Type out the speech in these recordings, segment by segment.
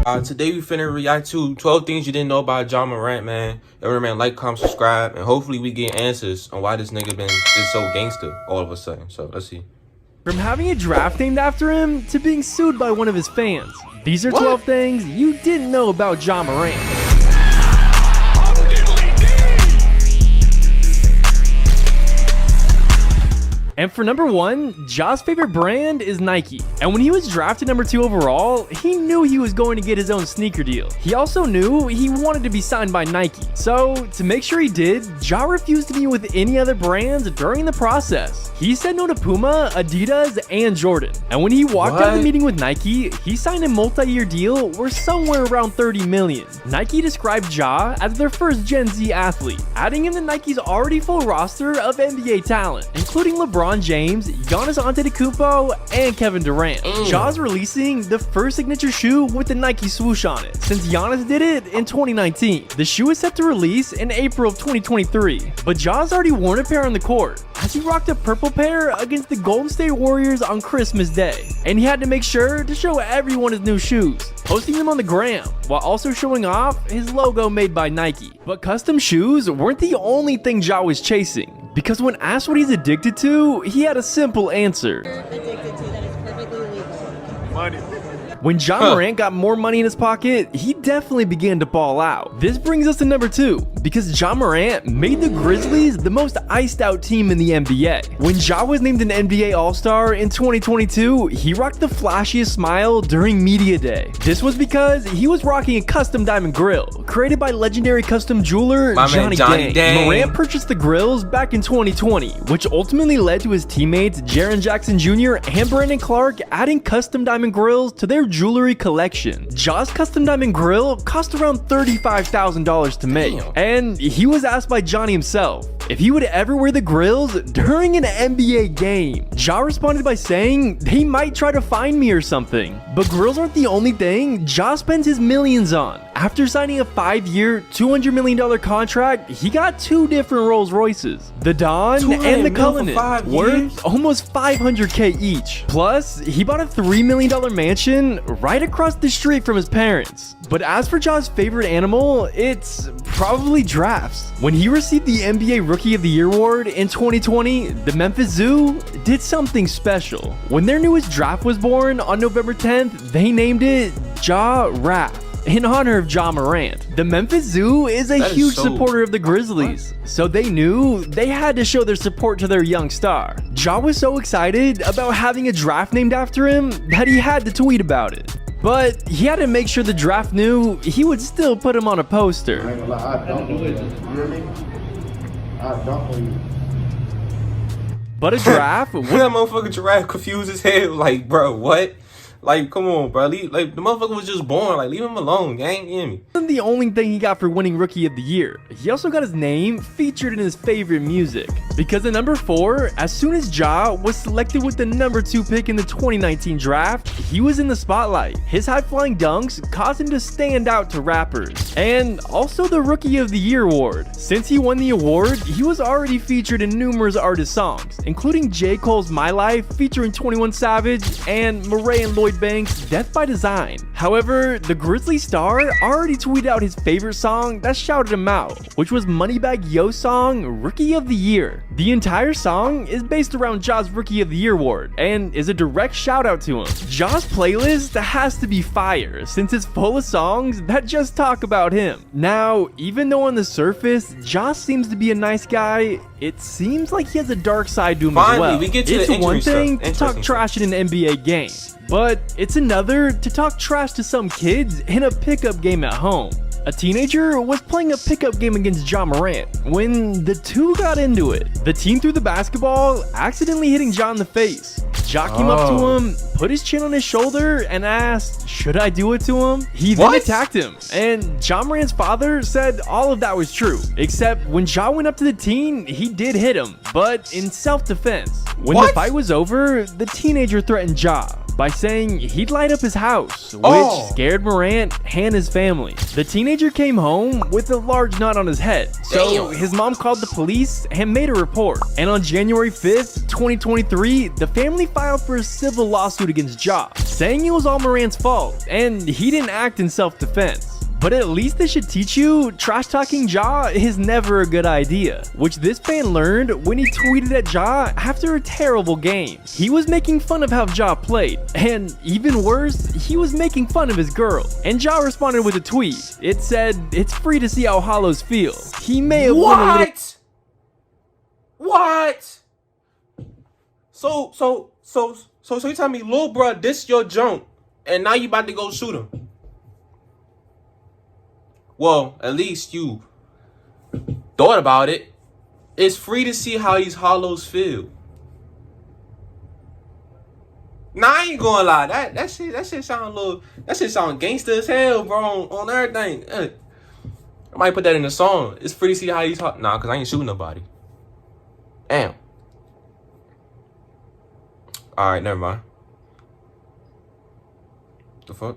Today we finna react to 12 things you didn't know about Ja Morant, man. Every man, like, comment, subscribe, and hopefully we get answers on why this nigga is so gangster all of a sudden. So let's see. From having a draft named after him to being sued by one of his fans. These are 12 things you didn't know about Ja Morant. And for number 1, Ja's favorite brand is Nike. And when he was drafted number 2 overall, he knew he was going to get his own sneaker deal. He also knew he wanted to be signed by Nike. So to make sure he did, Ja refused to meet with any other brands during the process. He said no to Puma, Adidas, and Jordan. And when he walked out of the meeting with Nike, he signed a multi-year deal worth somewhere around $30 million. Nike described Ja as their first Gen Z athlete, adding him to Nike's already full roster of NBA talent, including LeBron James, Giannis Antetokounmpo, and Kevin Durant. Ja's releasing the first signature shoe with the Nike swoosh on it, since Giannis did it in 2019. The shoe is set to release in April of 2023, but Ja's already worn a pair on the court, as he rocked a purple pair against the Golden State Warriors on Christmas Day. And he had to make sure to show everyone his new shoes, posting them on the gram, while also showing off his logo made by Nike. But custom shoes weren't the only thing Ja was chasing, because when asked what he's addicted to, he had a simple answer. Addicted to that is perfectly legal. Money. When Ja Morant got more money in his pocket, he definitely began to ball out. This brings us to number 2, because Ja Morant made the Grizzlies the most iced out team in the NBA. When Ja was named an NBA All-Star in 2022, he rocked the flashiest smile during Media Day. This was because he was rocking a custom diamond grill, created by legendary custom jeweler Johnny Dang. Morant purchased the grills back in 2020, which ultimately led to his teammates Jaren Jackson Jr. and Brandon Clark adding custom diamond grills to their jewelry collection. Ja's custom diamond grill cost around $35,000 to make. And he was asked by Johnny himself if he would ever wear the grills during an NBA game. Ja responded by saying they might try to find me or something. But grills aren't the only thing Ja spends his millions on. After signing a 5-year, $200 million contract, he got 2 different Rolls Royces, the Dawn and the Cullinan, worth almost $500K each. Plus, he bought a $3 million mansion right across the street from his parents. But as for Ja's favorite animal, it's probably giraffes. When he received the NBA Rookie of the Year award in 2020, the Memphis Zoo did something special. When their newest giraffe was born on November 10th, they named it Giraffe, in honor of Ja Morant. The Memphis Zoo is a huge supporter of the Grizzlies, so they knew they had to show their support to their young star. Ja was so excited about having a giraffe named after him that he had to tweet about it. But he had to make sure the giraffe knew he would still put him on a poster. I ain't gonna lie, I don't believe it. You hear me? I don't believe it. But a giraffe? That motherfucking giraffe confused his head. Like, bro, what? Like, come on, bro. The motherfucker was just born. Like, leave him alone, gang. You hear me? Wasn't the only thing he got for winning Rookie of the Year. He also got his name featured in his favorite music. Because at number 4, as soon as Ja was selected with the number 2 pick in the 2019 draft, he was in the spotlight. His high-flying dunks caused him to stand out to rappers. And also the Rookie of the Year award. Since he won the award, he was already featured in numerous artist songs, including J. Cole's My Life featuring 21 Savage and Murray and Lloyd Banks' Death by Design. However, the Grizzly star already tweeted out his favorite song that shouted him out, which was Moneybagg Yo's song, Rookie of the Year. The entire song is based around Ja's Rookie of the Year award, and is a direct shout out to him. Ja's playlist has to be fire, since it's full of songs that just talk about him. Now, even though on the surface, Ja seems to be a nice guy, it seems like he has a dark side to him as well. It's one thing to talk trash in an NBA game, but it's another to talk trash to some kids in a pickup game at home. A teenager was playing a pickup game against Ja Morant when the two got into it. The teen threw the basketball, accidentally hitting Ja in the face. Ja came up to him, put his chin on his shoulder, and asked, "Should I do it to him?" He then attacked him, and Ja Morant's father said all of that was true, except when Ja went up to the teen, he did hit him, but in self-defense. When the fight was over, the teenager threatened Ja by saying he'd light up his house, which scared Morant and his family. The teenager came home with a large knot on his head, so his mom called the police and made a report. And on January 5th, 2023, the family filed for a civil lawsuit against Ja, saying it was all Morant's fault and he didn't act in self-defense. But at least this should teach you trash talking Ja is never a good idea, which this fan learned when he tweeted at Ja after a terrible game. He was making fun of how Ja played, and even worse, he was making fun of his girl. And Ja responded with a tweet. It said, "It's free to see how hollows feel." He may have won a little— What? So you tell me, little bruh, this your junk, and now you about to go shoot him? Well, at least you thought about it. It's free to see how these hollows feel. Nah, I ain't gonna lie. That shit sound gangster as hell, bro, on everything. I might put that in the song. It's free to see how these nah, cause I ain't shooting nobody. Damn. Alright, never mind. The fuck?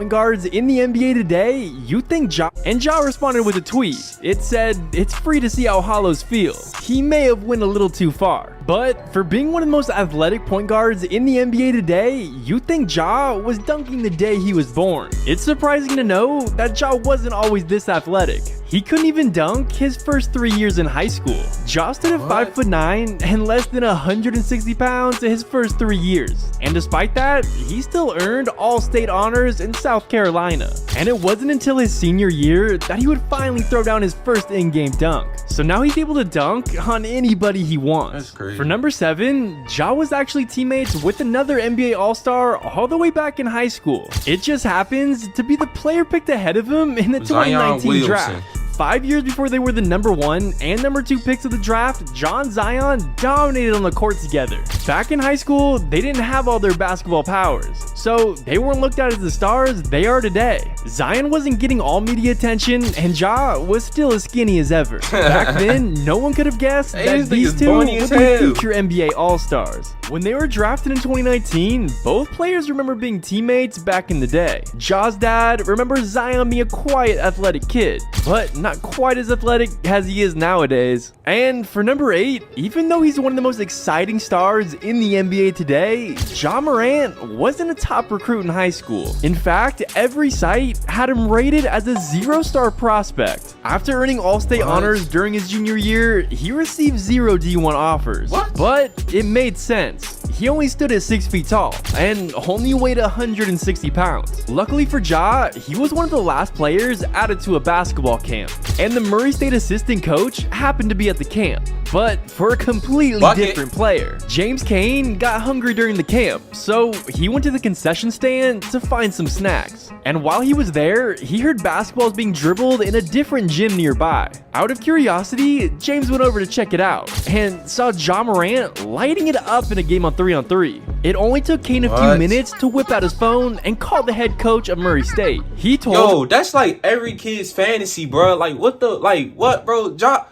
Guards in the NBA today, you think Ja— And Ja responded with a tweet. It said, "It's free to see how hollows feel." He may have went a little too far. But for being one of the most athletic point guards in the NBA today, you think Ja was dunking the day he was born. It's surprising to know that Ja wasn't always this athletic. He couldn't even dunk his first 3 years in high school. Ja stood at 5'9" and less than 160 pounds in his first 3 years. And despite that, he still earned all-state honors in South Carolina. And it wasn't until his senior year that he would finally throw down his first in-game dunk. So now he's able to dunk on anybody he wants. That's crazy. For number 7, Ja was actually teammates with another NBA All-Star all the way back in high school. It just happens to be the player picked ahead of him in the 2019 draft. 5 years before they were the number 1 and number 2 picks of the draft, Ja and Zion dominated on the court together. Back in high school, they didn't have all their basketball powers, so they weren't looked at as the stars they are today. Zion wasn't getting all media attention, and Ja was still as skinny as ever. Back then, no one could have guessed that these two would be future NBA All-Stars. When they were drafted in 2019, both players remember being teammates back in the day. Ja's dad remembers Zion being a quiet, athletic kid, but not quite as athletic as he is nowadays. And for number 8, even though he's one of the most exciting stars in the NBA today, Ja Morant wasn't a top recruit in high school. In fact, every site had him rated as a 0-star prospect. After earning all-state honors during his junior year, he received 0 D1 offers. But it made sense. He only stood at 6 feet tall and only weighed 160 pounds. Luckily for Ja, he was one of the last players added to a basketball camp, and the Murray State assistant coach happened to be at the camp, but for a completely different player. James Kane got hungry during the camp, so he went to the concession stand to find some snacks. And while he was there, he heard basketballs being dribbled in a different gym nearby. Out of curiosity, James went over to check it out and saw Ja Morant lighting it up in a game on 3-on-3. It only took Kane a few minutes to whip out his phone and call the head coach of Murray State. He told— Yo, that's like every kid's fantasy, bro. Like, what, bro? Ja,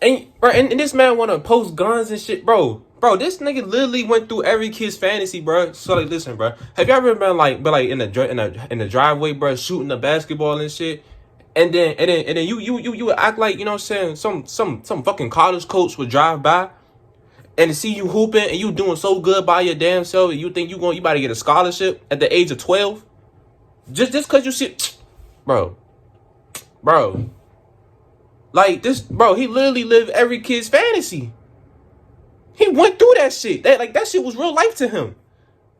and this man want to post guns and shit, bro. Bro, this nigga literally went through every kid's fantasy, bro. So like, listen, bro. Have you ever been like in the driveway, bro, shooting the basketball and shit? And then you would act like, you know what I'm saying, some fucking college coach would drive by and see you hooping and you doing so good by your damn self, and you think you about to get a scholarship at the age of 12? Just cause you see, bro. Like this, bro, he literally lived every kid's fantasy. He went through that shit. That shit was real life to him.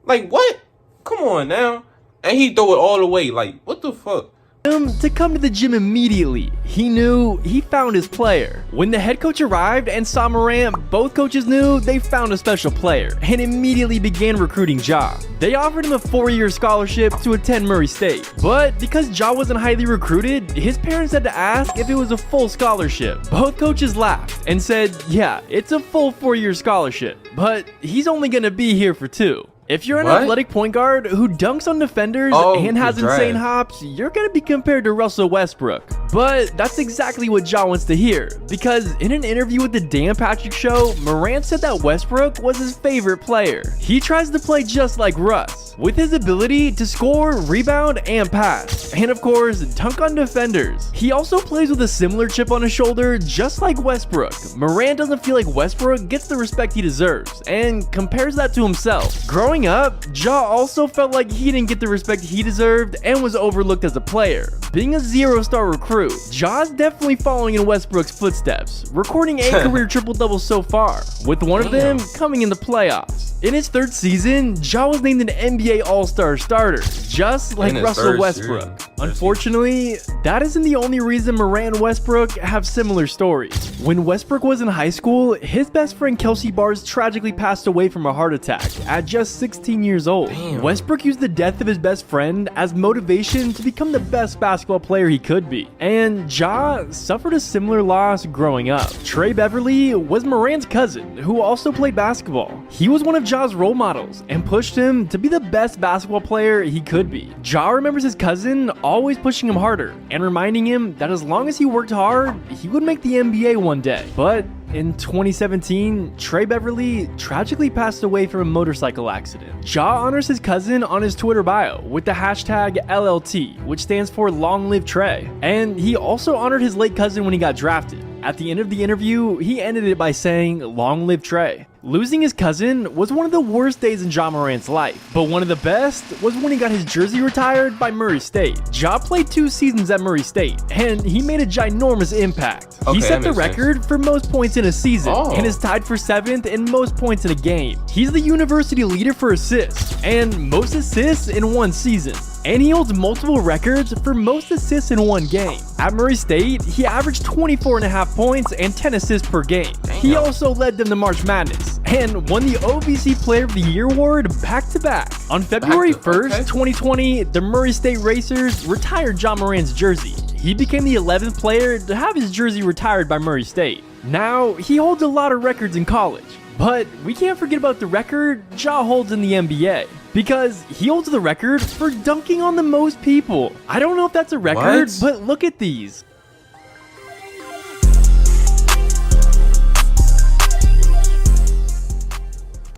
Like, what? Come on now. And he throw it all away. Like, what the fuck? To come to the gym immediately. He knew he found his player. When the head coach arrived and saw Morant, both coaches knew they found a special player and immediately began recruiting Ja. They offered him a 4-year scholarship to attend Murray State. But because Ja wasn't highly recruited, his parents had to ask if it was a full scholarship. Both coaches laughed and said, yeah, it's a full 4-year scholarship, but he's only gonna be here for 2. If you're an athletic point guard who dunks on defenders and has insane hops, you're going to be compared to Russell Westbrook. But that's exactly what Ja wants to hear, because in an interview with the Dan Patrick Show, Morant said that Westbrook was his favorite player. He tries to play just like Russ. games, with his ability to score, rebound, and pass, and of course, dunk on defenders. He also plays with a similar chip on his shoulder, just like Westbrook. Morant doesn't feel like Westbrook gets the respect he deserves, and compares that to himself. Growing up, Ja also felt like he didn't get the respect he deserved and was overlooked as a player. Being a zero-star recruit, Ja's definitely following in Westbrook's footsteps, recording 8 career triple-doubles so far, with one of them coming in the playoffs. In his 3rd season, Ja was named an NBA All-Star starter, just like Russell Westbrook. Unfortunately, that isn't the only reason Morant and Westbrook have similar stories. When Westbrook was in high school, his best friend Kelsey Bars tragically passed away from a heart attack at just 16 years old. Westbrook used the death of his best friend as motivation to become the best basketball player he could be, and Ja suffered a similar loss growing up. Trey Beverly was Morant's cousin, who also played basketball. He was one of Ja's role models and pushed him to be the best basketball player he could be. Ja remembers his cousin always pushing him harder and reminding him that as long as he worked hard, he would make the NBA one day. But in 2017, Trey Beverly tragically passed away from a motorcycle accident. Ja honors his cousin on his Twitter bio with the hashtag LLT, which stands for Long Live Trey. And he also honored his late cousin when he got drafted. At the end of the interview, he ended it by saying, "Long live Trey." Losing his cousin was one of the worst days in Ja Morant's life, but one of the best was when he got his jersey retired by Murray State. Ja played 2 seasons at Murray State, and he made a ginormous impact. He set the record for most points in a season, and is tied for 7th in most points in a game. He's the university leader for assists, and most assists in one season. And he holds multiple records for most assists in one game. At Murray State, he averaged 24.5 points and 10 assists per game. He also led them to March Madness and won the OVC Player of the Year award back-to-back. On February 1st, 2020, the Murray State Racers retired Ja Morant's jersey. He became the 11th player to have his jersey retired by Murray State. Now, he holds a lot of records in college. But we can't forget about the record Ja holds in the NBA, because he holds the record for dunking on the most people. I don't know if that's a record, but look at these.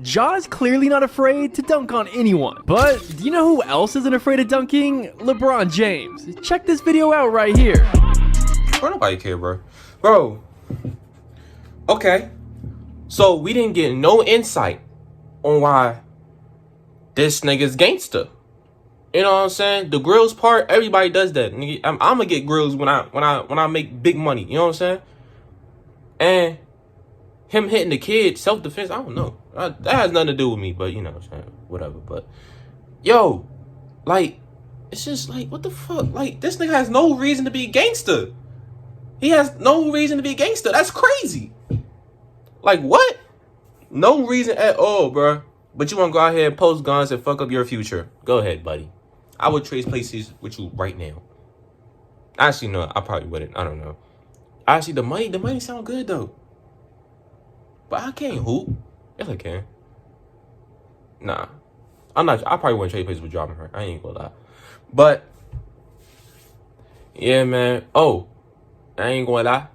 Ja is clearly not afraid to dunk on anyone. But do you know who else isn't afraid of dunking? LeBron James. Check this video out right here. Bro, nobody care, bro. Bro. Okay. So we didn't get no insight on why this nigga's gangster. You know what I'm saying? The grills part, everybody does that. Nigga, I'm gonna get grills when I make big money. You know what I'm saying? And him hitting the kid, self-defense, I don't know. That has nothing to do with me, but you know what I'm saying? Whatever. But yo, like, it's just like, what the fuck? Like, this nigga has no reason to be gangster. He has no reason to be gangster. That's crazy. Like, what? No reason at all, bro. But you want to go out here and post guns and fuck up your future. Go ahead, buddy. I would trade places with you right now. Actually, no, I probably wouldn't. I don't know. Actually, the money sound good, though. But I can't hoop. Yes, I can. Nah. I probably wouldn't trade places with dropping her. I ain't gonna lie. But, yeah, man. Oh, I ain't gonna lie.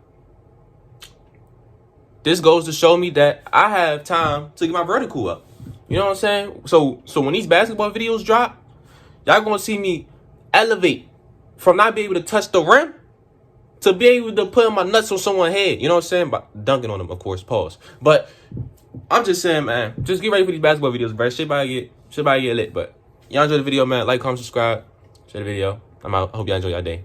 This goes to show me that I have time to get my vertical up. You know what I'm saying? So when these basketball videos drop, y'all gonna see me elevate from not being able to touch the rim to be able to put my nuts on someone's head. You know what I'm saying? By dunking on them, of course, pause. But I'm just saying, man, just get ready for these basketball videos, bro. Shit about to get lit. But y'all enjoy the video, man. Like, comment, subscribe. Share the video. I'm out. Hope y'all enjoy your day.